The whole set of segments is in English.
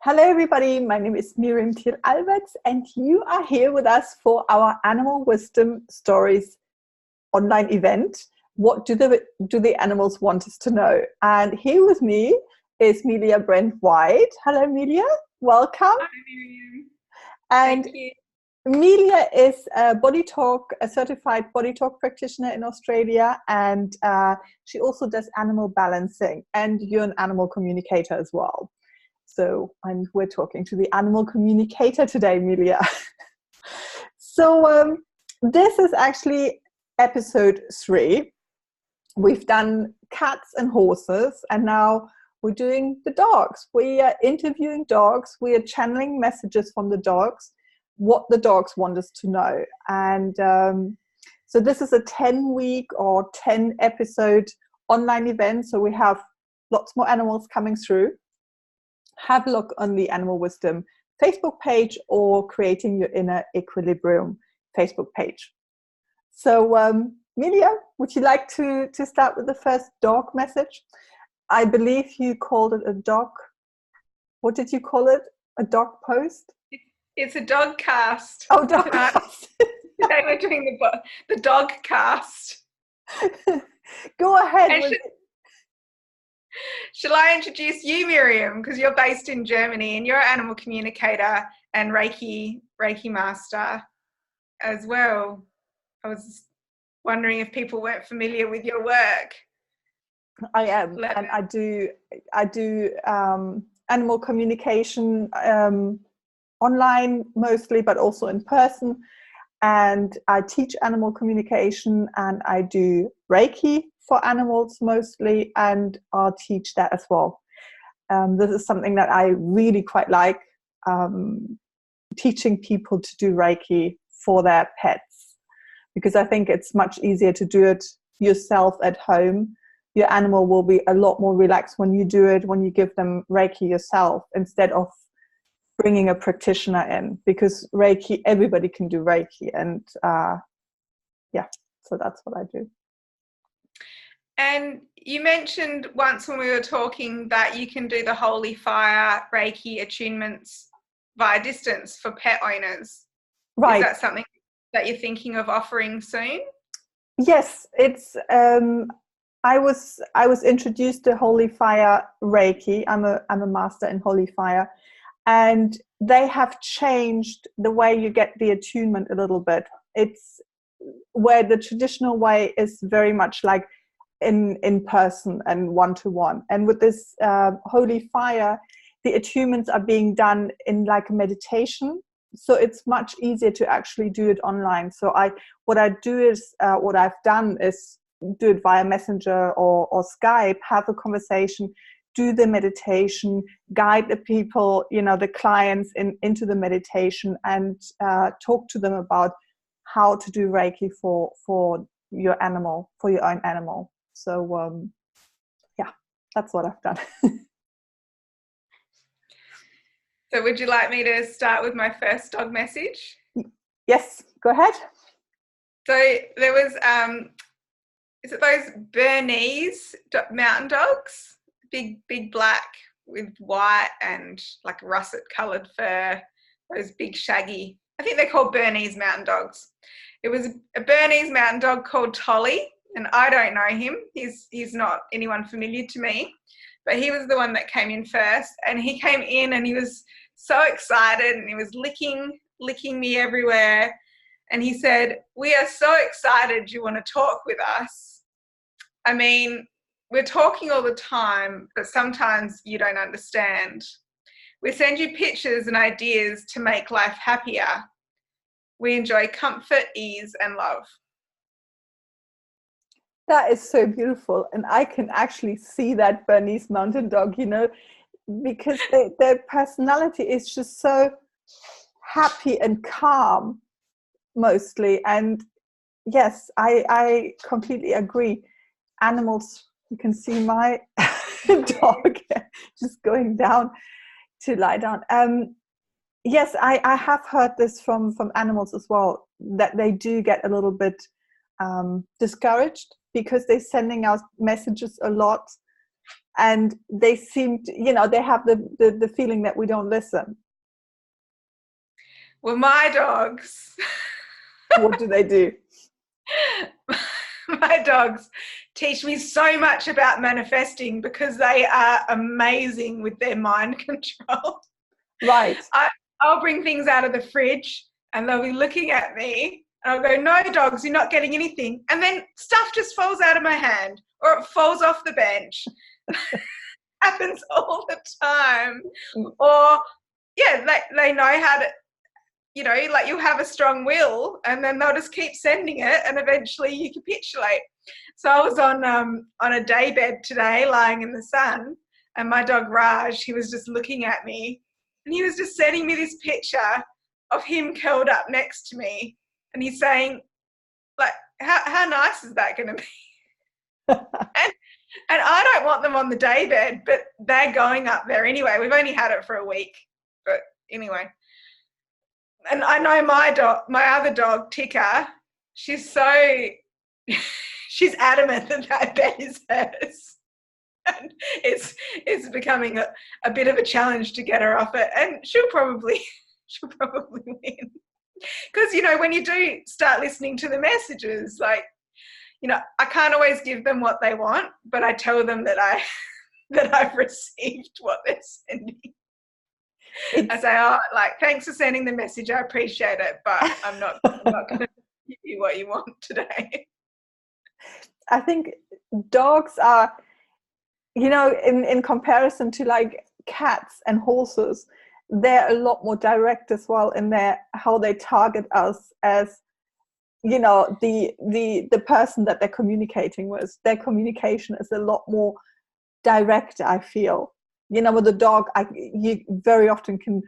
Hello everybody, my name is Miriam Thiel-Alberts and you are here with us for our Animal Wisdom Stories online event. What do the animals want us to know? And here with me is Melia Brent-White. Hello Melia, welcome. Hi Miriam. And thank you. Melia is a certified BodyTalk practitioner in Australia, and she also does animal balancing, and you're an animal communicator as well. So, and we're talking to the animal communicator today, Melia. So this is actually episode 3. We've done cats and horses, and now we're doing the dogs. We are interviewing dogs. We are channeling messages from the dogs, what the dogs want us to know. And so this is a 10-week or 10-episode online event. So we have lots more animals coming through. Have a look on the Animal Wisdom Facebook page or Creating Your Inner Equilibrium Facebook page. So, Melia, would you like to start with the first dog message? I believe you called it a dog. What did you call it? A dog post? It's a dog cast. Oh, dog cast. Today we're doing the dog cast. Go ahead. Shall I introduce you, Miriam? Because you're based in Germany and you're an animal communicator and Reiki Master as well. I was wondering if people weren't familiar with your work. I am, and I do animal communication online mostly, but also in person. And I teach animal communication, and I do Reiki for animals mostly, and I'll teach that as well. This is something that I really quite like, teaching people to do Reiki for their pets, because I think it's much easier to do it yourself at home. Your animal will be a lot more relaxed when you do it, when you give them Reiki yourself, instead of bringing a practitioner in, because Reiki, everybody can do Reiki. And so that's what I do. And you mentioned once when we were talking that you can do the Holy Fire Reiki attunements via distance for pet owners. Right. Is that something that you're thinking of offering soon? Yes, it's. I was introduced to Holy Fire Reiki. I'm a master in Holy Fire, and they have changed the way you get the attunement a little bit. It's where the traditional way is very much like in person and one-to-one, and with this Holy Fire, the attunements are being done in like a meditation, so it's much easier to actually do it online. So what I've done is do it via Messenger or Skype, have a conversation, do the meditation, guide the people, the clients into the meditation, and talk to them about how to do Reiki for your animal, for your own animal. So that's what I've done. So would you like me to start with my first dog message? Yes, go ahead. So there was, is it those Bernese mountain dogs? Big black with white and like russet coloured fur, those big shaggy, I think they're called Bernese mountain dogs. It was a Bernese mountain dog called Tolly, and I don't know him. He's not anyone familiar to me, but he was the one that came in first, and he came in and he was so excited and he was licking me everywhere, and he said, "We are so excited you want to talk with us. I mean, we're talking all the time, but sometimes you don't understand. We send you pictures and ideas to make life happier. We enjoy comfort, ease, and love." That is so beautiful. And I can actually see that Bernese mountain dog, because their personality is just so happy and calm, mostly. And yes, I completely agree. Animals, you can see my dog just going down to lie down. Yes, I have heard this from animals as well, that they do get a little bit discouraged because they're sending out messages a lot And they seem to, you know, they have the feeling that we don't listen. Well, my dogs, What do they do? my dogs teach me so much about manifesting because they are amazing with their mind control. Right. I'll bring things out of the fridge and they'll be looking at me and I'll go, no, dogs, you're not getting anything. And then stuff just falls out of my hand or it falls off the bench. Happens all the time. Or, yeah, they know how to, you know, like you'll have a strong will and then they'll just keep sending it and eventually you capitulate. So I was on a day bed today lying in the sun and my dog Raj, he was just looking at me and he was just sending me this picture of him curled up next to me and he's saying, like, how nice is that going to be? And I don't want them on the day bed, but they're going up there anyway. We've only had it for a week, but anyway. And I know my other dog, Tika, she's adamant that bed is hers. And it's becoming a bit of a challenge to get her off it. And she'll probably win. Because, you know, when you do start listening to the messages, like, you know, I can't always give them what they want, but I tell them that I've received what they're sending. I say, oh, like, thanks for sending the message. I appreciate it, but I'm not going to give you what you want today. I think dogs are, you know, in comparison to like cats and horses, they're a lot more direct as well in their how they target us as, you know, the person that they're communicating with. Their communication is a lot more direct, I feel. You know, with a dog, you very often can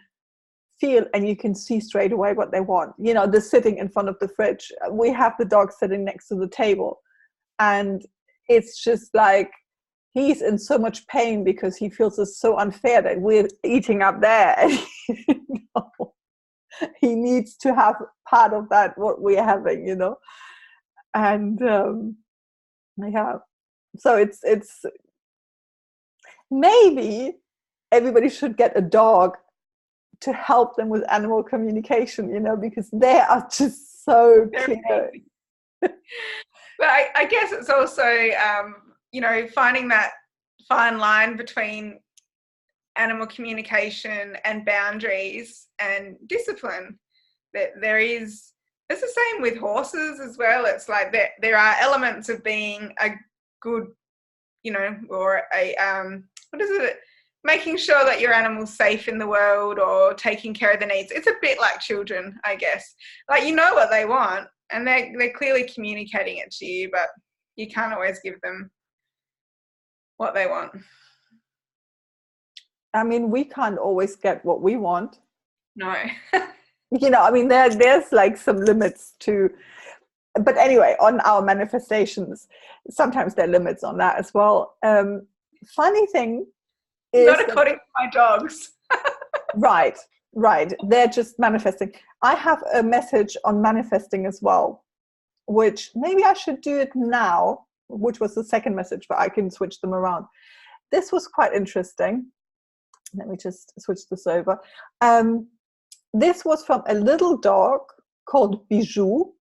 feel and you can see straight away what they want. You know, they're sitting in front of the fridge. We have the dog sitting next to the table. And it's just like, he's in so much pain because he feels it's so unfair that we're eating up there. And, you know, he needs to have part of that, what we're having, you know. And, yeah. So it's maybe everybody should get a dog to help them with animal communication, you know, because they are just so clear. But I guess it's also, you know, finding that fine line between animal communication and boundaries and discipline. That it's the same with horses as well. It's like there are elements of being a good, you know, or a, what is it? Making sure that your animal's safe in the world or taking care of the needs. It's a bit like children, I guess. Like, you know what they want and they're clearly communicating it to you, but you can't always give them what they want. I mean, we can't always get what we want. No. You know, I mean, there's like some limits to, but anyway, on our manifestations, sometimes there are limits on that as well. Funny thing is, not according to my dogs. Right. They're just manifesting. I have a message on manifesting as well, which maybe I should do it now, which was the second message, but I can switch them around. This was quite interesting. Let me just switch this over. This was from a little dog called Bijou.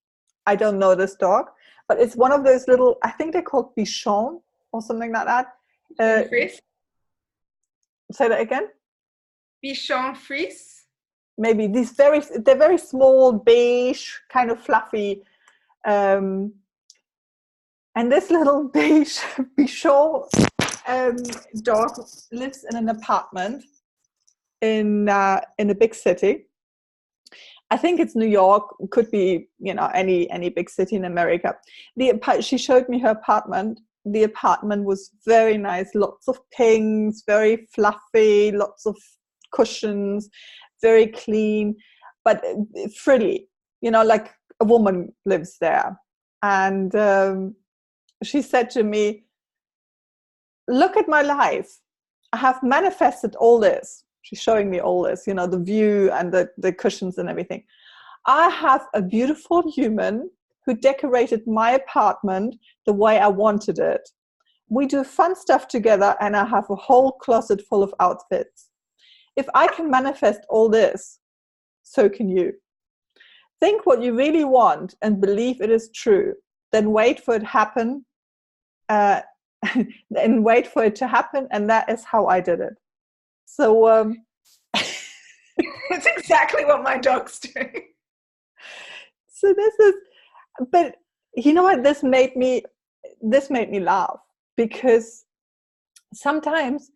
I don't know this dog, but it's one of those little, I think they're called Bichon or something like that. Say that again. Bichon Frise. Maybe they're very small, beige, kind of fluffy. And this little beige Bichon dog lives in an apartment in a big city. I think it's New York, could be, you know, any big city in America. She showed me her apartment. The apartment was very nice, lots of pinks, very fluffy, lots of cushions, very clean, but frilly, you know, like a woman lives there. And she said to me, look at my life. I have manifested all this. She's showing me all this, you know, the view and the cushions and everything. I have a beautiful human who decorated my apartment the way I wanted it. We do fun stuff together, and I have a whole closet full of outfits. If I can manifest all this, so can you. Think what you really want and believe it is true. Then wait for it to happen. And wait for it to happen. And that is how I did it. So it's exactly what my dogs do. So this is, but you know what? This made me laugh, because sometimes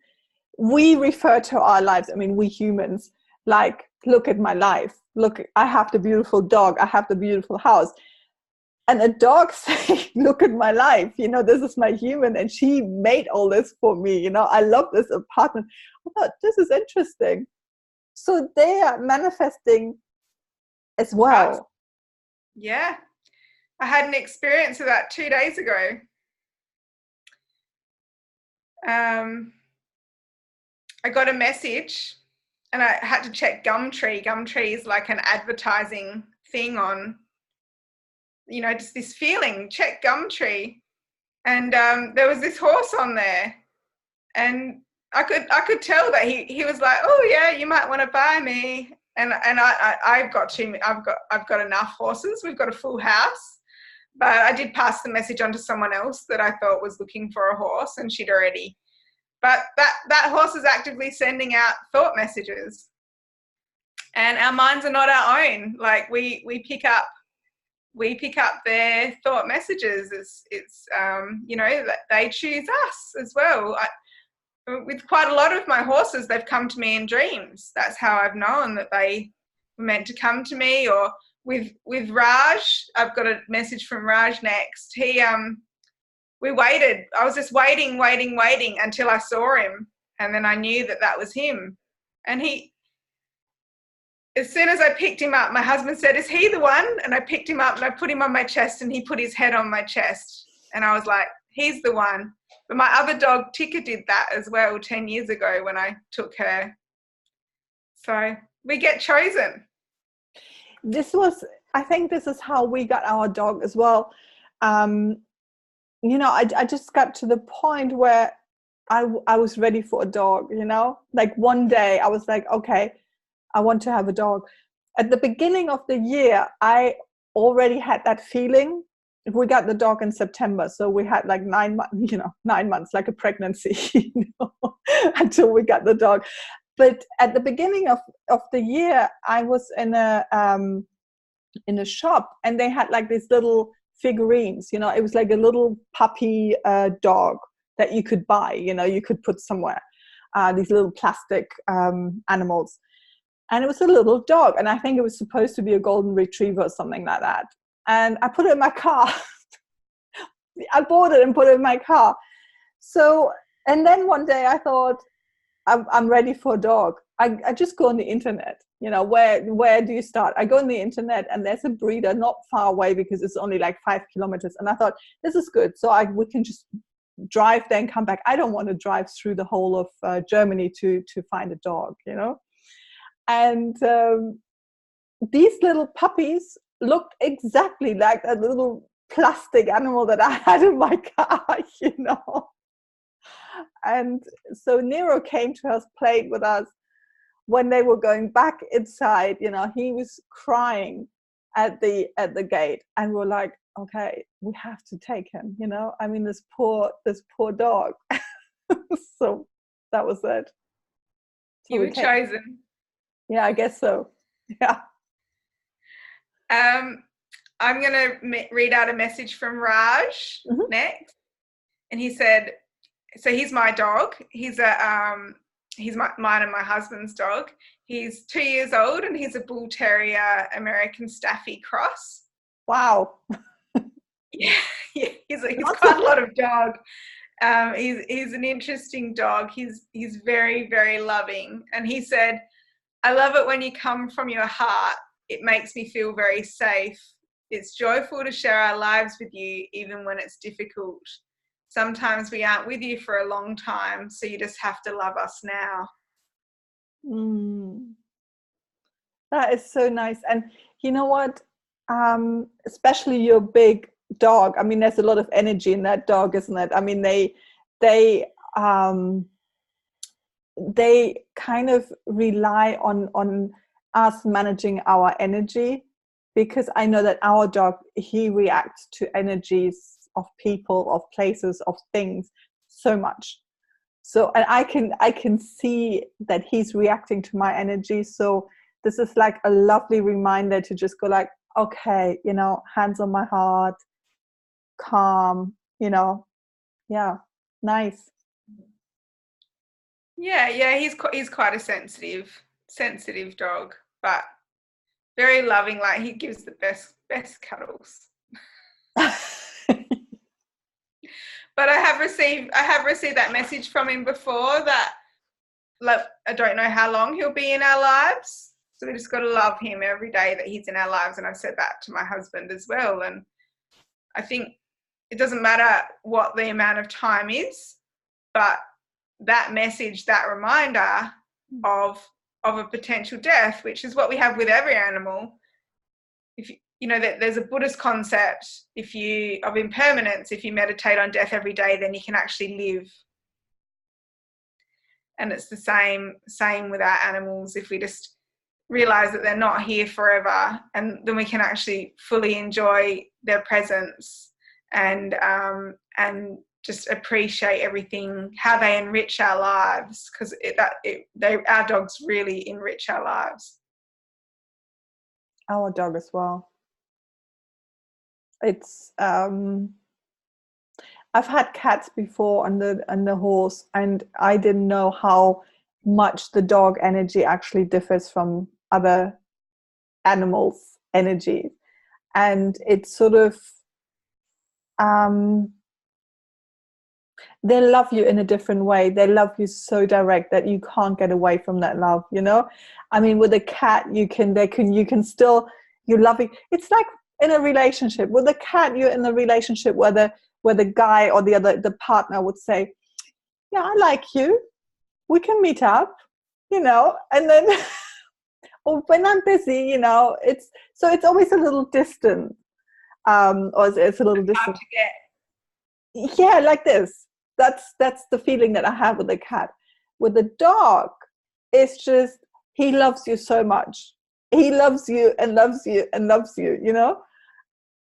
we refer to our lives. I mean, we humans, like, look at my life. Look, I have the beautiful dog. I have the beautiful house. And a dog saying, look at my life. You know, this is my human, and she made all this for me. You know, I love this apartment. I thought, this is interesting. So they are manifesting as well. Yeah. I had an experience of that 2 days ago. I got a message, and I had to check Gumtree. Gumtree is like an advertising thing on, you know, just this feeling, check Gumtree. And there was this horse on there, and I could tell that he was like, oh yeah, you might want to buy me. And I've got enough horses. We've got a full house. But I did pass the message on to someone else that I thought was looking for a horse, and she'd already. But that horse is actively sending out thought messages, and our minds are not our own. Like we pick up their thought messages. It's you know, that they choose us as well. With quite a lot of my horses, they've come to me in dreams. That's how I've known that they were meant to come to me. Or with Raj, I've got a message from Raj next. We waited. I was just waiting until I saw him, and then I knew that was him. And as soon as I picked him up, my husband said, is he the one? And I picked him up and I put him on my chest, and he put his head on my chest. And I was like, he's the one. But my other dog, Tika, did that as well 10 years ago when I took her. So we get chosen. I think this is how we got our dog as well. You know, I just got to the point where I was ready for a dog, you know? Like one day I was like, okay, I want to have a dog. At the beginning of the year, I already had that feeling. We got the dog in September, so we had like 9 months, like a pregnancy, you know, until we got the dog. But at the beginning of the year, I was in a shop, and they had like these little figurines, you know. It was like a little puppy dog that you could buy, you know, you could put somewhere, these little plastic animals. And it was a little dog, and I think it was supposed to be a golden retriever or something like that. And I put it in my car. I bought it and put it in my car. So, and then one day I thought, I'm ready for a dog. I just go on the internet. You know, where do you start? I go on the internet, and there's a breeder not far away, because it's only like 5 kilometers. And I thought, this is good. So we can just drive there and come back. I don't want to drive through the whole of Germany to find a dog, you know. And these little puppies looked exactly like that little plastic animal that I had in my car, you know. And so Nero came to us, played with us. When they were going back inside, you know, he was crying at the gate, and we're like, okay, we have to take him, you know. I mean, this poor dog. So that was it. So you were chosen. Yeah, I guess so. Yeah. I'm going to read out a message from Raj next. And he said, so he's my dog. He's mine and my husband's dog. He's 2 years old, and he's a Bull Terrier American Staffy cross. Wow. Yeah, he's quite a lot of dog. He's an interesting dog. He's very, very loving. And he said, I love it when you come from your heart. It makes me feel very safe. It's joyful to share our lives with you, even when it's difficult. Sometimes we aren't with you for a long time, so you just have to love us now. That is so nice. And you know what? Especially your big dog. I mean, there's a lot of energy in that dog, isn't it? I mean, they they kind of rely on us managing our energy, because I know that our dog, he reacts to energies of people, of places, of things so much. So, and I can see that he's reacting to my energy. So this is like a lovely reminder to just go like, okay, you know, hands on my heart, calm, you know. Yeah, nice. Yeah, he's quite a sensitive dog, but very loving. Like, he gives the best cuddles. But I have received that message from him before, that, like, I don't know how long he'll be in our lives, so we just got to love him every day that he's in our lives. And I've said that to my husband as well. And I think it doesn't matter what the amount of time is, but that message, that reminder of a potential death, which is what we have with every animal. If you know that there's a Buddhist concept, of impermanence, if you meditate on death every day, then you can actually live. And it's the same with our animals. If we just realize that they're not here forever, and then we can actually fully enjoy their presence, and just appreciate everything, how they enrich our lives, because our dogs really enrich our lives. Our dog as well. It's I've had cats before on the horse, and I didn't know how much the dog energy actually differs from other animals' energy. And it's sort of they love you in a different way. They love you so direct that you can't get away from that love, you know? I mean, with a cat, you can still, you love it. It's like in a relationship. With a cat, you're in a relationship where the guy or the partner would say, yeah, I like you. We can meet up, you know? And then, or when I'm busy, you know, it's always a little distant. Or it's a little distant. Yeah, like this. That's the feeling that I have with a cat. With a dog, it's just, he loves you so much. He loves you and loves you and loves you, you know?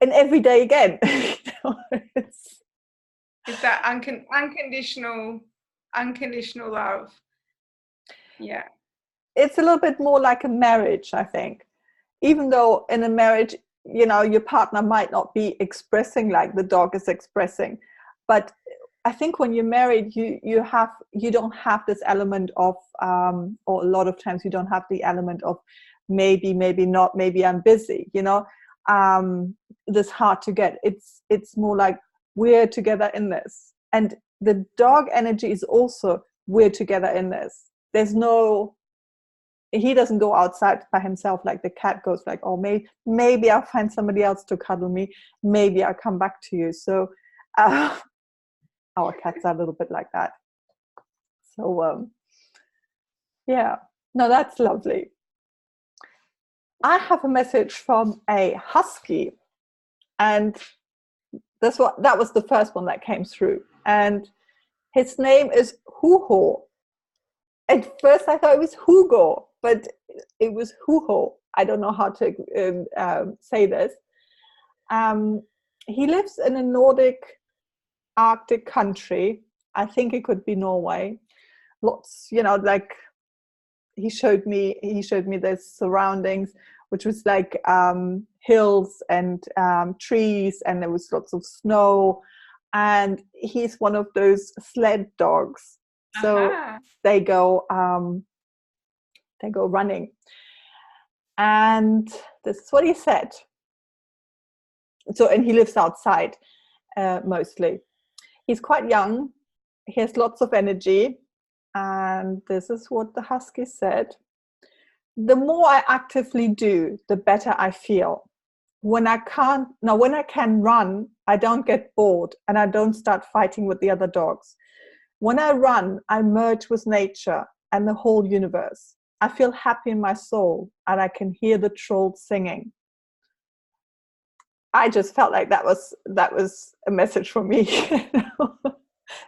And every day again. You know, it's that unconditional love. Yeah. It's a little bit more like a marriage, I think. Even though in a marriage, you know, your partner might not be expressing like the dog is expressing, but I think when you're married, you don't have this element of, or a lot of times you don't have the element of maybe not, maybe I'm busy, you know, this hard to get. It's more like we're together in this. And the dog energy is also we're together in this. He doesn't go outside by himself like the cat goes like, oh, maybe I'll find somebody else to cuddle me. Maybe I'll come back to you. So our cats are a little bit like that. So yeah, no, that's lovely. I have a message from a husky, and that was the first one that came through, and his name is Huho. At first I thought it was Hugo, but it was Huho. I don't know how to say this. He lives in a Nordic Arctic country. I think it could be Norway. Lots, you know, like he showed me the surroundings, which was like hills and trees, and there was lots of snow. And he's one of those sled dogs. So they go running. And this is what he said. So, and he lives outside mostly. He's quite young. He has lots of energy. And this is what the husky said. The more I actively do, the better I feel. When I can run, I don't get bored and I don't start fighting with the other dogs. When I run, I merge with nature and the whole universe. I feel happy in my soul and I can hear the trolls singing. I just felt like that was a message for me. You know?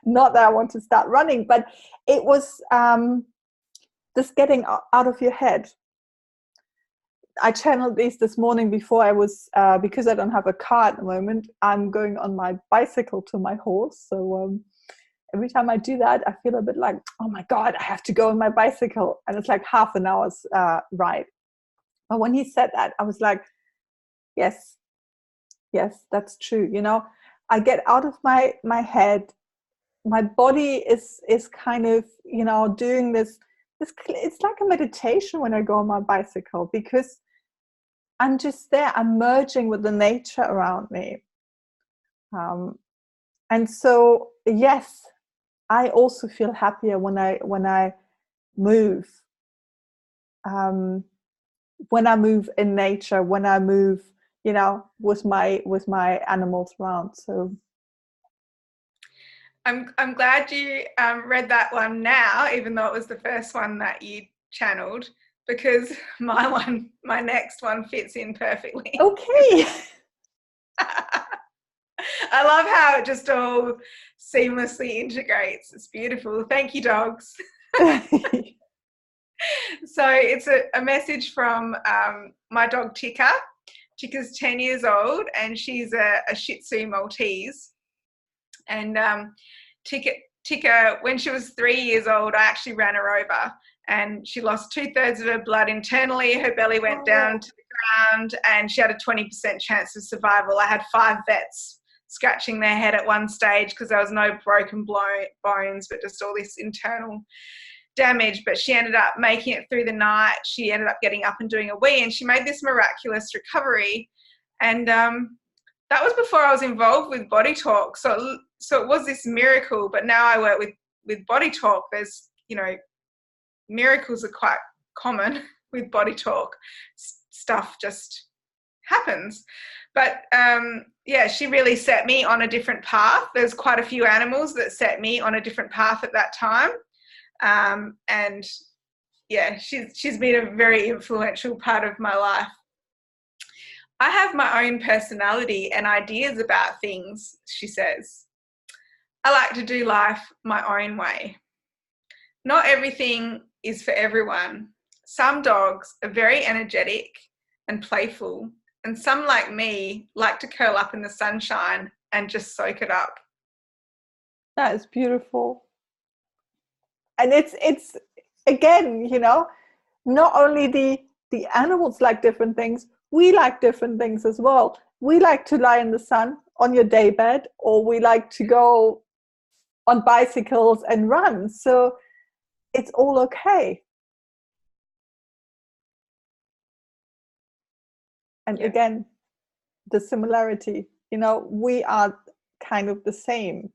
Not that I want to start running, but it was this getting out of your head. I channeled this morning before I was, because I don't have a car at the moment, I'm going on my bicycle to my horse. So every time I do that, I feel a bit like, oh my God, I have to go on my bicycle. And it's like half an hour's ride. But when he said that, I was like, yes, that's true. You know, I get out of my head. My body is kind of, you know, doing this, it's like a meditation when I go on my bicycle, because I'm just there. I'm merging with the nature around me. And so, yes, I also feel happier when I move. When I move in nature, when I move, you know, with my animals around. So I'm glad you read that one now, even though it was the first one that you channeled, because my next one fits in perfectly. Okay. I love how it just all seamlessly integrates. It's beautiful. Thank you, dogs. So it's a message from my dog Tika. Tika's 10 years old and she's a Shih Tzu Maltese. And Tika, when she was 3 years old, I actually ran her over and she lost 2/3 of her blood internally. Her belly went down to the ground and she had a 20% chance of survival. I had 5 vets scratching their head at one stage because there was no broken bones, but just all this internal damage. But she ended up making it through the night. She ended up getting up and doing a wee, and she made this miraculous recovery. And that was before I was involved with BodyTalk. So it was this miracle. But now I work with BodyTalk. There's, you know, miracles are quite common with BodyTalk. Stuff just happens. But yeah, she really set me on a different path. There's quite a few animals that set me on a different path at that time. And yeah, she's been a very influential part of my life. I have my own personality and ideas about things, she says. I like to do life my own way. Not everything is for everyone. Some dogs are very energetic and playful, and some, like me, like to curl up in the sunshine and just soak it up. That is beautiful. And it's again, you know, not only the animals like different things, we like different things as well. We like to lie in the sun on your day bed, or we like to go on bicycles and run. So it's all okay. And again, the similarity, you know, we are kind of the same.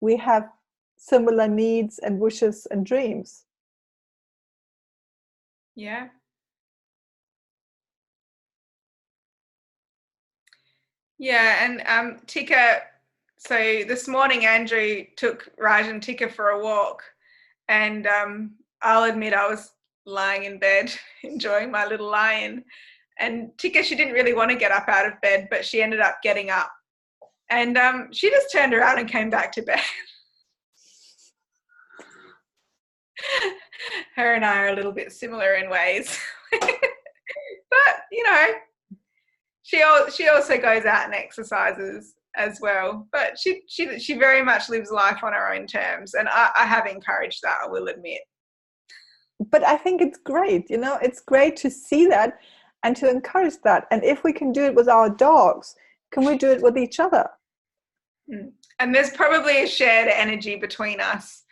We have similar needs and wishes and dreams. Yeah. Yeah, and Tika, so this morning Andrew took Raj and Tika for a walk, and I'll admit I was lying in bed enjoying my little lie-in, and Tika, she didn't really want to get up out of bed, but she ended up getting up, and she just turned around and came back to bed. Her and I are a little bit similar in ways. But, you know, she also goes out and exercises as well. But she very much lives life on her own terms. And I have encouraged that, I will admit. But I think it's great, you know, it's great to see that and to encourage that. And if we can do it with our dogs, can we do it with each other? And there's probably a shared energy between us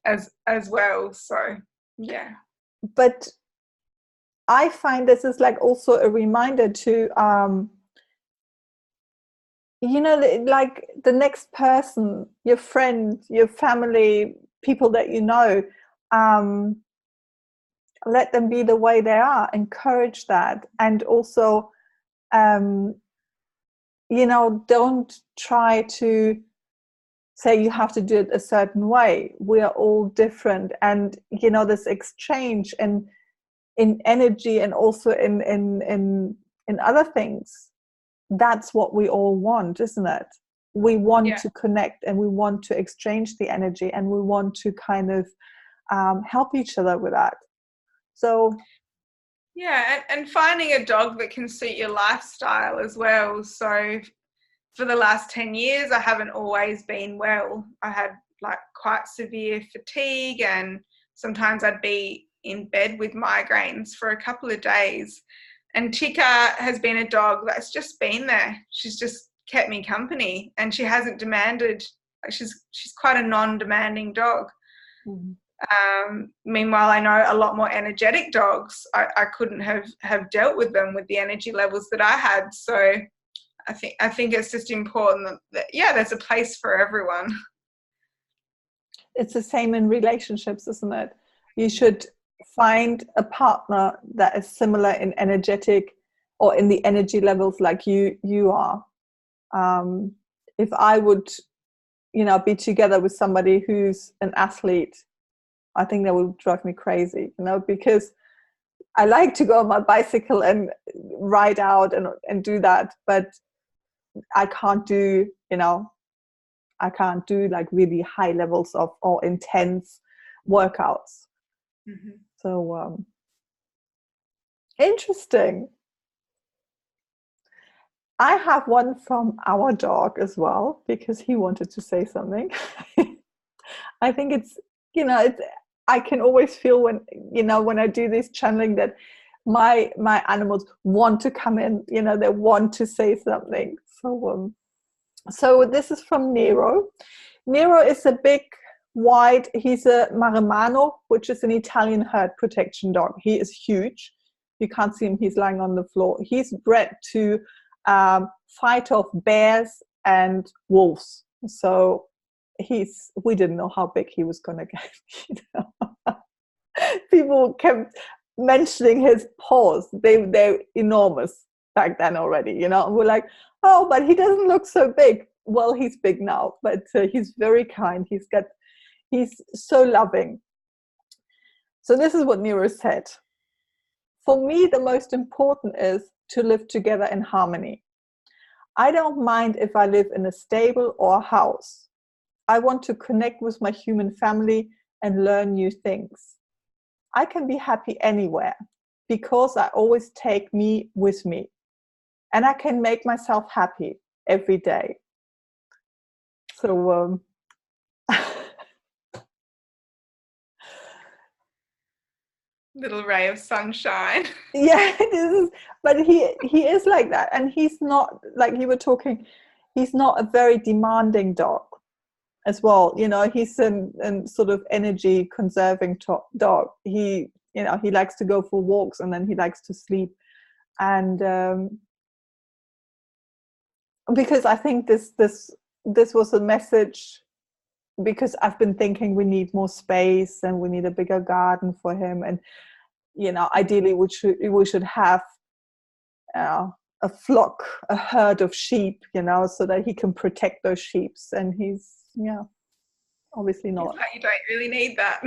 as well. So, yeah. But I find this is like also a reminder to, you know, like the next person, your friend, your family, people that you know, let them be the way they are, encourage that. And also, you know, don't try to say you have to do it a certain way. We are all different. And, you know, this exchange and in energy and also in other things, that's what we all want, isn't it? we want Yeah. to connect, and we want to exchange the energy, and we want to kind of help each other with that. So yeah, and finding a dog that can suit your lifestyle as well. So for the last 10 years, I haven't always been well. I had like quite severe fatigue, and sometimes I'd be in bed with migraines for a couple of days. And Tika has been a dog that's just been there. She's just kept me company, and she hasn't demanded. Like, she's quite a non-demanding dog. Meanwhile, I know a lot more energetic dogs. I couldn't have dealt with them with the energy levels that I had. So I think it's just important that there's a place for everyone. it's the same in relationships, isn't it? You should find a partner that is similar in energetic or in the energy levels like you are. If I would, be together with somebody who's an athlete, I think that would drive me crazy, because I like to go on my bicycle and ride out and do that, but I can't do, like really high levels of or intense workouts. Mm-hmm. So interesting. I have one from our dog as well, because he wanted to say something. I think it's I can always feel when I do this channeling that my animals want to come in, they want to say something. So this is from Nero. Nero is a big white, he's a Maremmano, which is an Italian herd protection dog. He is huge. You can't see him, he's lying on the floor. He's bred to fight off bears and wolves. So we didn't know how big he was going to get. People kept mentioning his paws. They're enormous back then already, and we're like, oh, but he doesn't look so big. Well, he's big now, but he's very kind. He's so loving. So this is what Nero said. For me, the most important is to live together in harmony. I don't mind if I live in a stable or a house. I want to connect with my human family and learn new things. I can be happy anywhere because I always take me with me, and I can make myself happy every day. So Little ray of sunshine. yeah, but he is like that, and he's not, like you were talking, he's not a very demanding dog as well. He's an sort of energy conserving dog. He likes to go for walks, and then he likes to sleep. And because I think this was a message, because I've been thinking we need more space and we need a bigger garden for him, and ideally we should have a flock, a herd of sheep, so that he can protect those sheep. And he's obviously not. He's like, you don't really need that.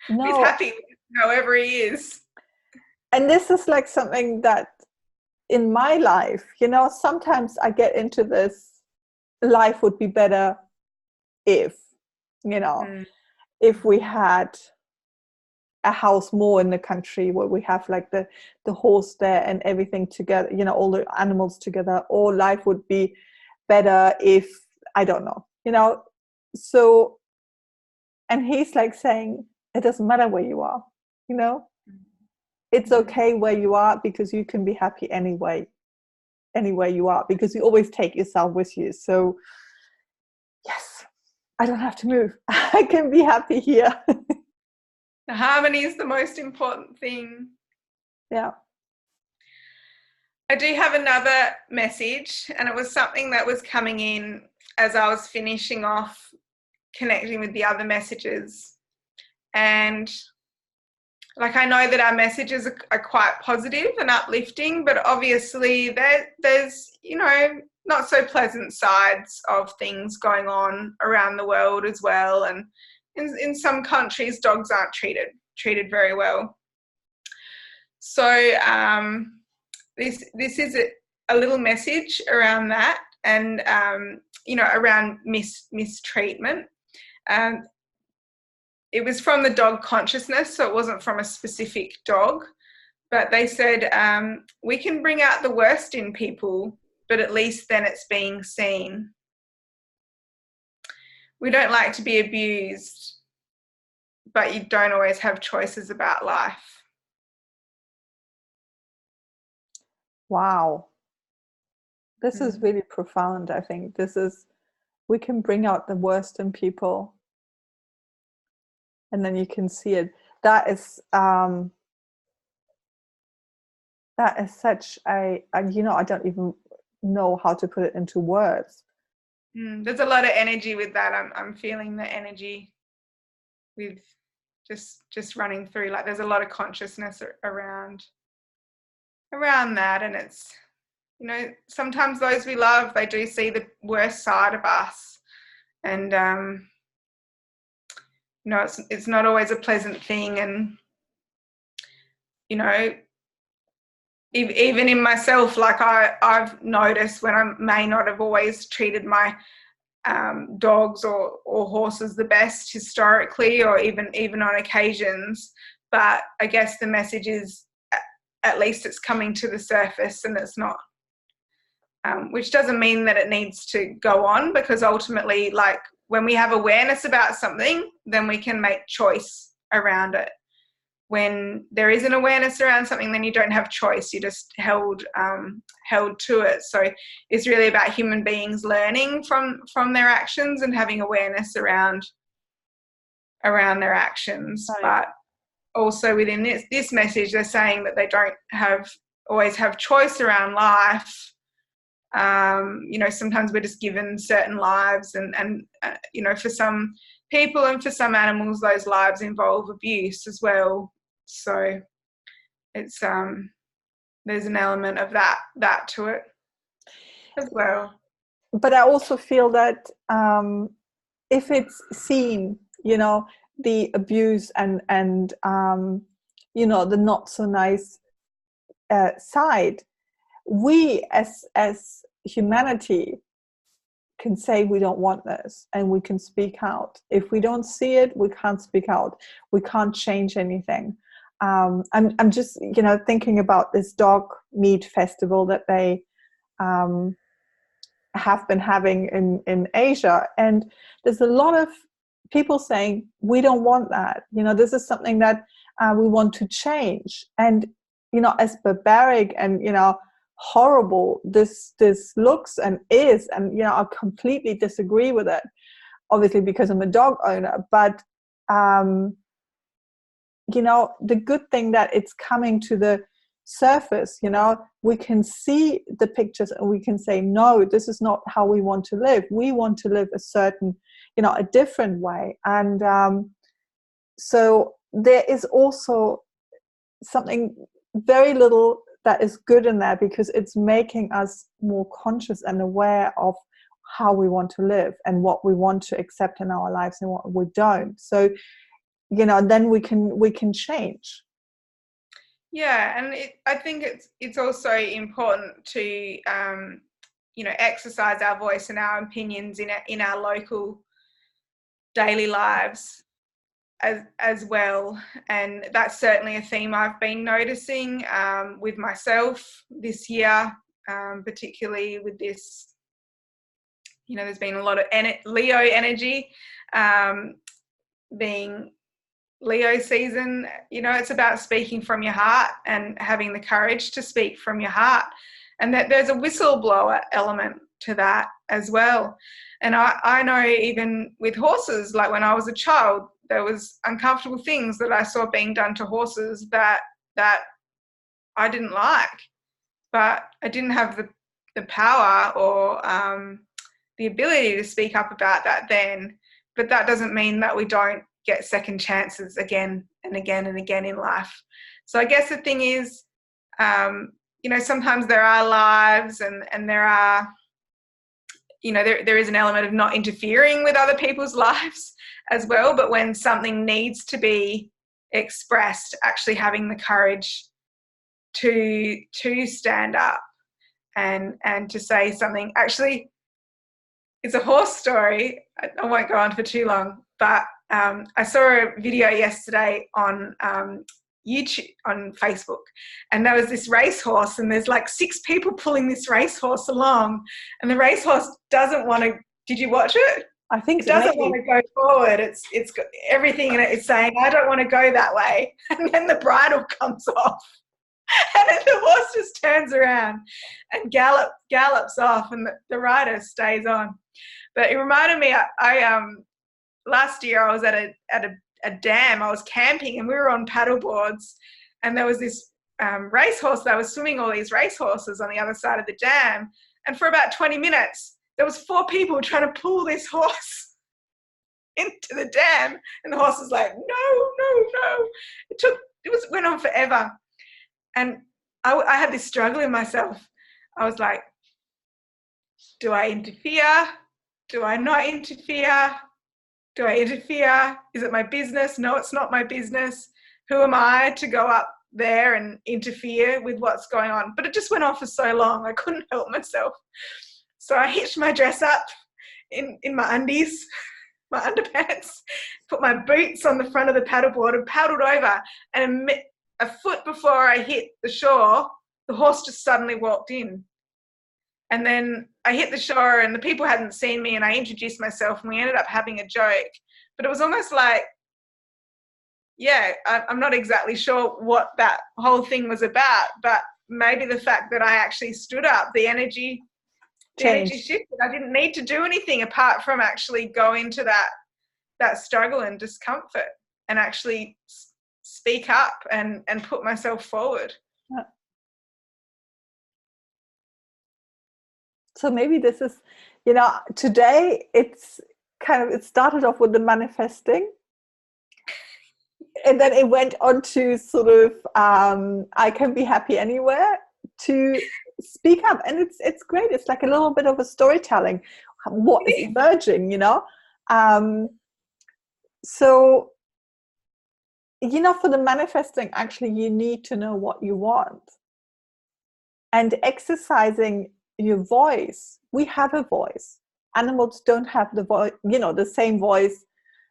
No. He's happy however he is. And this is like something that in my life, sometimes I get into this, life would be better if we had a house more in the country where we have like the horse there and everything together, all the animals together, or life would be better if, I don't know, so, and he's like saying, it doesn't matter where you are, it's okay where you are, because you can be happy anywhere you are, because you always take yourself with you. So yes, I don't have to move. I can be happy here. The harmony is the most important thing. Yeah. I do have another message, and it was something that was coming in as I was finishing off connecting with the other messages. And like, I know that our messages are quite positive and uplifting, but obviously there's, not so pleasant sides of things going on around the world as well. And in some countries, dogs aren't treated very well. So this is a little message around that. and around mistreatment. It was from the dog consciousness, so it wasn't from a specific dog, but they said we can bring out the worst in people, but at least then it's being seen. We don't like to be abused, but you don't always have choices about life. Wow. This is really profound, I think. We can bring out the worst in people, and then you can see it. That is such I don't even know how to put it into words. There's a lot of energy with that. I'm feeling the energy with just running through. Like there's a lot of consciousness around that, and it's, sometimes those we love, they do see the worst side of us, and it's not always a pleasant thing. And even in myself, like I've noticed when I may not have always treated my dogs or horses the best historically, or even on occasions, but I guess the message is at least it's coming to the surface, and it's not which doesn't mean that it needs to go on, because ultimately, like when we have awareness about something, then we can make choice around it. When there is an awareness around something, then you don't have choice, you're just held to it. So it's really about human beings learning from their actions and having awareness around their actions. Right. But also within this message, they're saying that they don't always have choice around life. Sometimes we're just given certain lives, and for some people and for some animals, those lives involve abuse as well. So it's there's an element of that to it as well. But I also feel that if it's seen, the abuse and the not so nice side, we as humanity can say we don't want this, and we can speak out. If we don't see it, we can't speak out. We can't change anything. I'm just thinking about this dog meat festival that they have been having in Asia, and there's a lot of people saying we don't want that. This is something that we want to change. And as barbaric and horrible this looks and is, and I completely disagree with it, obviously, because I'm a dog owner. But the good thing that it's coming to the surface, we can see the pictures and we can say, no, this is not how we want to live. We want to live a certain, a different way. And so there is also something very little that is good in there, because it's making us more conscious and aware of how we want to live and what we want to accept in our lives and what we don't. So then we can change. Yeah, and I think it's also important to exercise our voice and our opinions in our local daily lives as well. And that's certainly a theme I've been noticing with myself this year, particularly with this. There's been a lot of Leo energy, being Leo season. It's about speaking from your heart and having the courage to speak from your heart, and that there's a whistleblower element to that as well. And I know even with horses, like when I was a child, there was uncomfortable things that I saw being done to horses that I didn't like, but I didn't have the power or the ability to speak up about that then. But that doesn't mean that we don't get second chances again and again and again in life. So I guess the thing is, sometimes there are lives and there are, there is an element of not interfering with other people's lives as well. But when something needs to be expressed, actually having the courage to stand up and to say something. Actually, it's a horse story. I won't go on for too long, but I saw a video yesterday on YouTube, on Facebook, and there was this racehorse, and there's like 6 people pulling this racehorse along, and the racehorse doesn't want to. Did you watch it? I think it doesn't want to go forward. It's got everything in it. It's saying, I don't want to go that way, and then the bridle comes off, and then the horse just turns around and gallops off, and the rider stays on. But it reminded me, I last year I was at a dam. I was camping, and we were on paddle boards, and there was this racehorse that was swimming all these racehorses on the other side of the dam. And for about 20 minutes, there was 4 people trying to pull this horse into the dam, and the horse was like, no. It went on forever, and I had this struggle in myself. I was like, do I interfere? Do I not interfere? Do I interfere? Is it my business? No, it's not my business. Who am I to go up there and interfere with what's going on? But it just went on for so long, I couldn't help myself. So I hitched my dress up in my undies, my underpants, put my boots on the front of the paddleboard and paddled over. And a foot before I hit the shore, the horse just suddenly walked in. And then I hit the shore, and the people hadn't seen me, and I introduced myself, and we ended up having a joke. But it was almost like, yeah, I'm not exactly sure what that whole thing was about, but maybe the fact that I actually stood up, the energy shifted. I didn't need to do anything apart from actually go into that struggle and discomfort and actually speak up and put myself forward. Yeah. So maybe this is, today it started off with the manifesting, and then it went on to sort of, I can be happy anywhere, to speak up. And it's great. It's like a little bit of a storytelling, what is emerging, So, for the manifesting, actually, you need to know what you want. And exercising your voice. We have a voice. Animals don't have the voice, the same voice,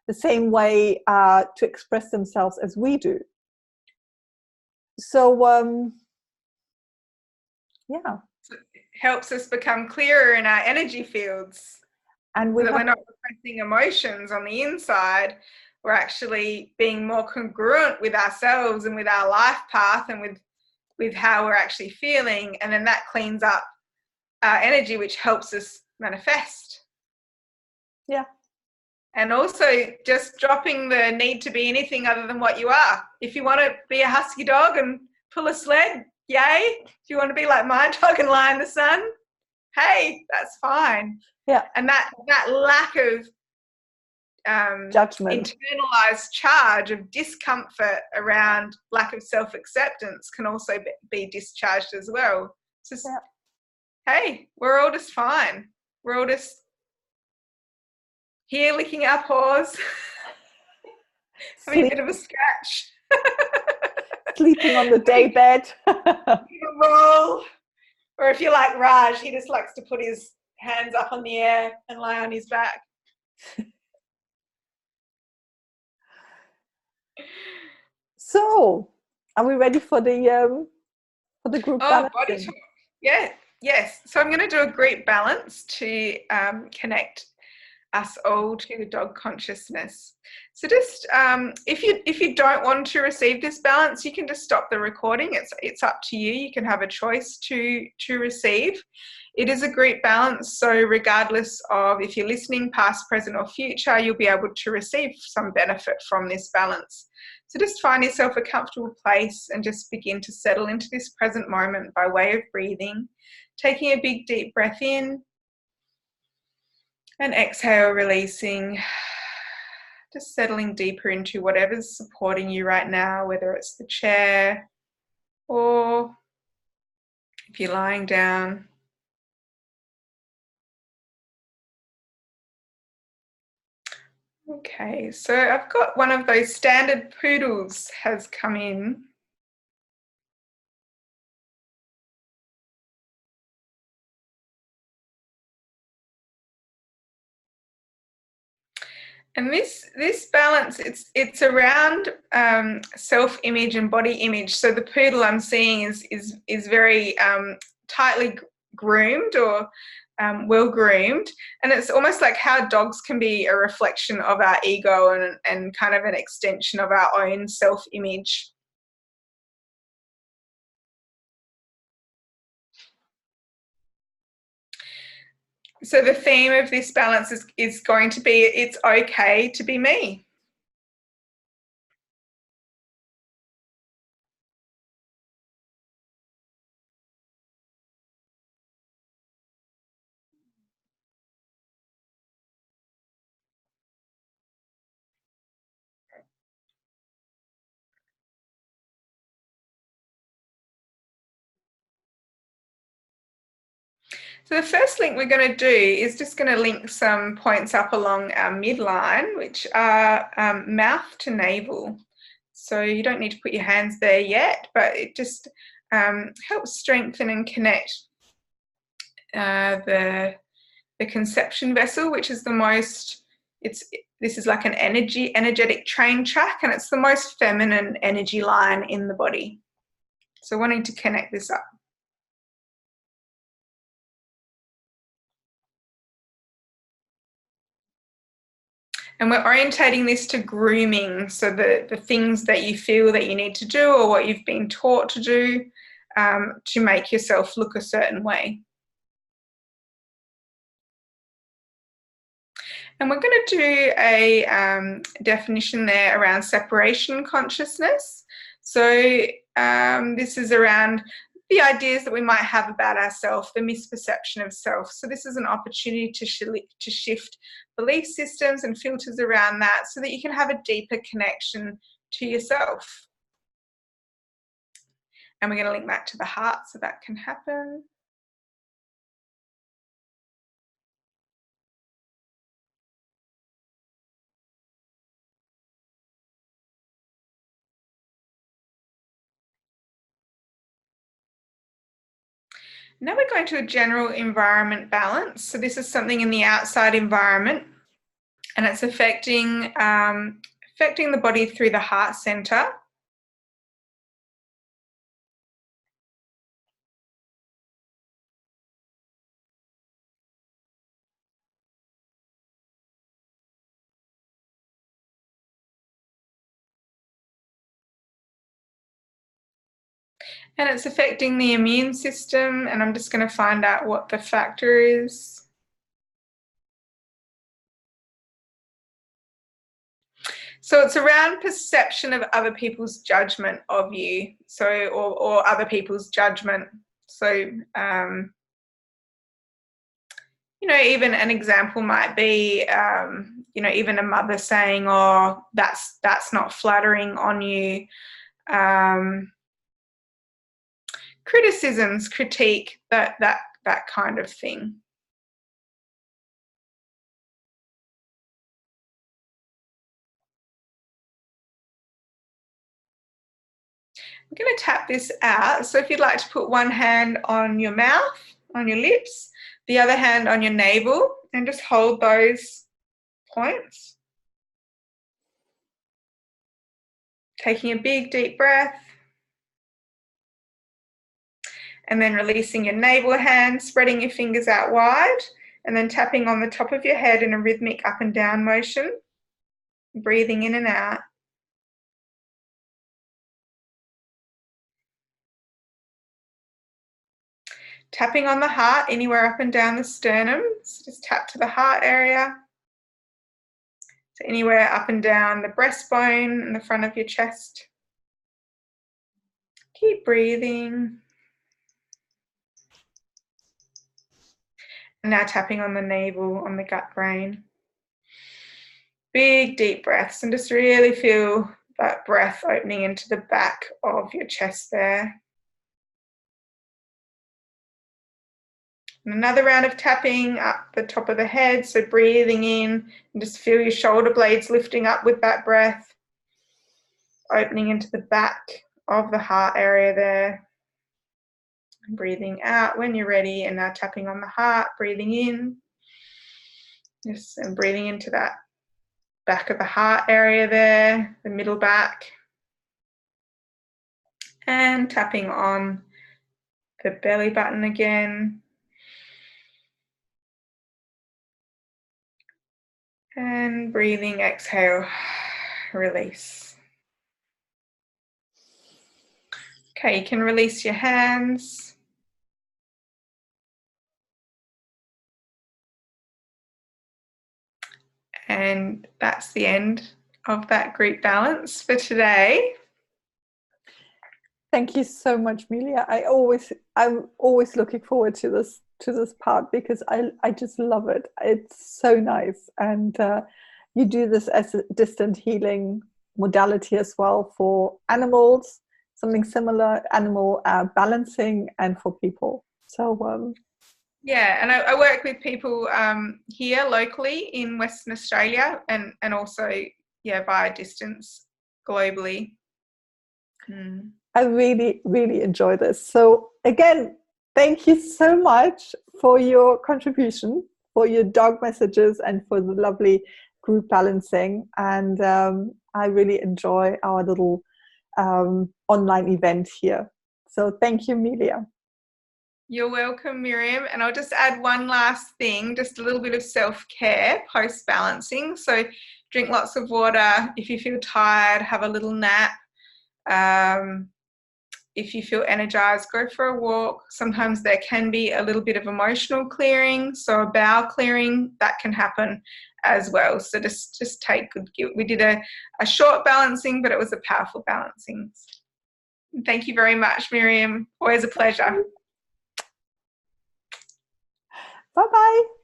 the same way to express themselves as we do. So, yeah. So it helps us become clearer in our energy fields. And we're not repressing emotions on the inside. We're actually being more congruent with ourselves and with our life path and with how we're actually feeling. And then that cleans up our energy, which helps us manifest. Yeah. And also just dropping the need to be anything other than what you are. If you want to be a husky dog and pull a sled, yay. If you want to be like my dog and lie in the sun, hey, that's fine. Yeah. And that lack of judgment, internalized charge of discomfort around lack of self-acceptance can also be discharged as well. It's just, hey, we're all just fine. We're all just here licking our paws, having a bit of a scratch. Sleeping on the day bed. Roll. Or if you're like Raj, he just likes to put his hands up on the air and lie on his back. So, are we ready for the group balance? BodyTalk. Yeah, yes. So I'm going to do a group balance to connect us all to the dog consciousness. So just if you don't want to receive this balance, you can just stop the recording. It's up to you. You can have a choice to receive. It is a group balance, so regardless of if you're listening past, present or future, you'll be able to receive some benefit from this balance. So just find yourself a comfortable place and just begin to settle into this present moment by way of breathing, taking a big deep breath in and exhale, releasing, just settling deeper into whatever's supporting you right now, whether it's the chair or if you're lying down. Okay, so I've got one of those standard poodles has come in. And this balance, it's around self-image and body image. So the poodle I'm seeing is very tightly groomed, or well groomed, and it's almost like how dogs can be a reflection of our ego and kind of an extension of our own self-image. So the theme of this balance is going to be, it's okay to be me. So the first link we're going to do is just going to link some points up along our midline, which are mouth to navel. So you don't need to put your hands there yet, but it just helps strengthen and connect the conception vessel, which is the most, this is like an energetic train track, and it's the most feminine energy line in the body. So wanting to connect this up. And we're orientating this to grooming, so the things that you feel that you need to do, or what you've been taught to do, to make yourself look a certain way. And we're going to do a definition there around separation consciousness. So this is around the ideas that we might have about ourselves, the misperception of self. So this is an opportunity to shift belief systems and filters around that, so that you can have a deeper connection to yourself. And we're going to link that to the heart so that can happen. Now we're going to a general environment balance. So this is something in the outside environment, and it's affecting the body through the heart center. And it's affecting the immune system, and I'm just going to find out what the factor is. So it's around perception of other people's judgment of you, so or other people's judgment. So you know, even an example might be you know, even a mother saying, "Oh, that's not flattering on you." Criticisms, critique, that kind of thing. I'm going to tap this out. So if you'd like to put one hand on your mouth, on your lips, the other hand on your navel, and just hold those points. Taking a big deep breath. And then releasing your navel hand, spreading your fingers out wide, and then tapping on the top of your head in a rhythmic up and down motion. Breathing in and out. Tapping on the heart, anywhere up and down the sternum. So just tap to the heart area. So anywhere up and down the breastbone and the front of your chest. Keep breathing. And now tapping on the navel, on the gut brain. Big deep breaths, and just really feel that breath opening into the back of your chest there. And another round of tapping up the top of the head, so breathing in, and just feel your shoulder blades lifting up with that breath, opening into the back of the heart area there. And breathing out when you're ready, and now tapping on the heart, breathing in, yes, and breathing into that back of the heart area there, the middle back. And tapping on the belly button again. And breathing, exhale, release. Okay, you can release your hands. And that's the end of that group balance for today. Thank you so much, Melia. I'm always looking forward to this part because I just love it. It's so nice, and you do this as a distant healing modality as well for animals, something similar, animal balancing, and for people. So yeah, and I work with people here locally in Western Australia, and also via distance globally. I really, really enjoy this. So again, thank you so much for your contribution, for your dog messages, and for the lovely group balancing. And I really enjoy our little online event here. So thank you, Melia. You're welcome, Miriam. And I'll just add one last thing, just a little bit of self-care post-balancing. So drink lots of water. If you feel tired, have a little nap. If you feel energized, go for a walk. Sometimes there can be a little bit of emotional clearing, so a bowel clearing, that can happen as well. So just take good guilt. We did a short balancing, but it was a powerful balancing. Thank you very much, Miriam. Always a pleasure. Bye-bye.